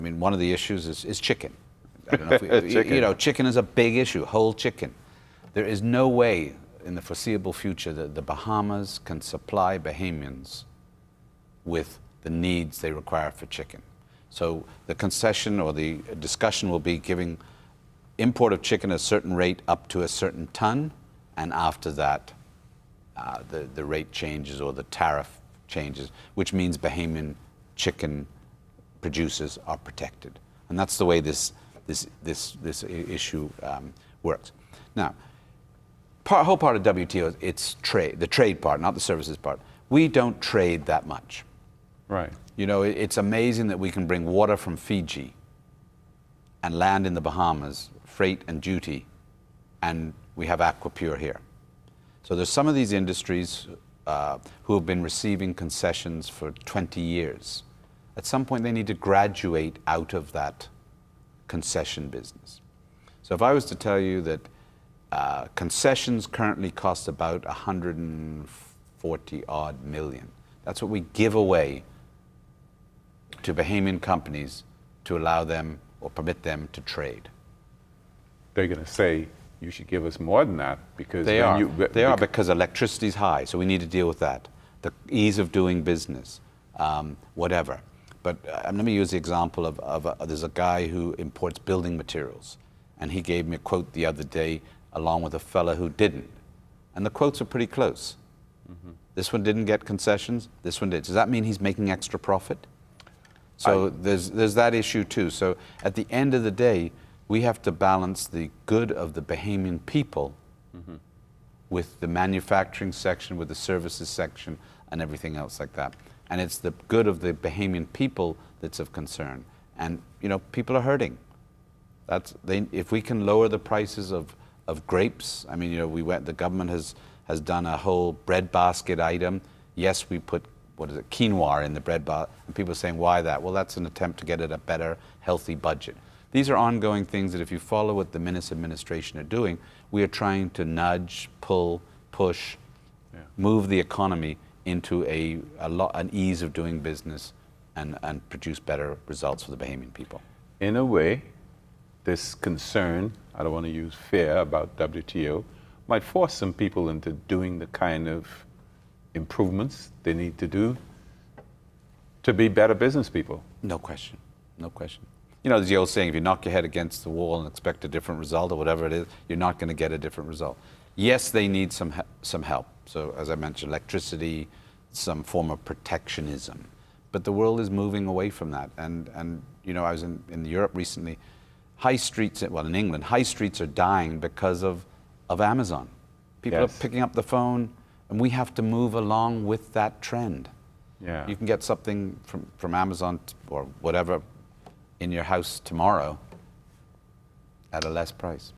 I mean, one of the issues is chicken. I don't know if we, Chicken. You know, chicken is a big issue, whole chicken. There is no way in the foreseeable future that the Bahamas can supply Bahamians with the needs they require for chicken. So the concession or the discussion will be giving import of chicken at a certain rate up to a certain ton, and after that, the rate changes or the tariff changes, which means Bahamian chicken producers are protected, and that's the way this issue works. Now, whole part of WTO, it's trade, the trade part, not the services part. We don't trade that much. Right. You know, it's amazing that we can bring water from Fiji and land in the Bahamas, freight and duty, and we have Aquapure here. So there's some of these industries who have been receiving concessions for 20 years. At some point, they need to graduate out of that concession business. So if I was to tell you that concessions currently cost about 140 odd million, that's what we give away to Bahamian companies to allow them or permit them to trade. They're going to say you should give us more than that because They are because electricity's high, so we need to deal with that. The ease of doing business, whatever. But let me use the example of there's a guy who imports building materials, and he gave me a quote the other day along with a fella who didn't, and the quotes are pretty close. Mm-hmm. This one didn't get concessions. This one did. Does that mean he's making extra profit? So there's that issue too. So at the end of the day, we have to balance the good of the Bahamian people mm-hmm. with the manufacturing section, with the services section, and everything else like that. And it's the good of the Bahamian people that's of concern. And you know, people are hurting. If we can lower the prices of grapes, I mean, you know, the government has done a whole bread basket item. Yes, we put quinoa in the bread basket, and people are saying, why that? Well, that's an attempt to get at a better, healthy budget. These are ongoing things that if you follow what the Minnis administration are doing, we are trying to nudge, pull, push, move the economy into an ease of doing business and produce better results for the Bahamian people. In a way, this concern, I don't want to use fear about WTO, might force some people into doing the kind of improvements they need to do to be better business people. No question, no question. You know, there's the old saying, if you knock your head against the wall and expect a different result or whatever it is, you're not going to get a different result. Yes, they need some help. So as I mentioned, electricity, some form of protectionism. But the world is moving away from that. And you know, I was in Europe recently. High streets, well, in England, high streets are dying because of Amazon. People are picking up the phone, and we have to move along with that trend. Yeah. You can get something from Amazon or whatever in your house tomorrow at a less price.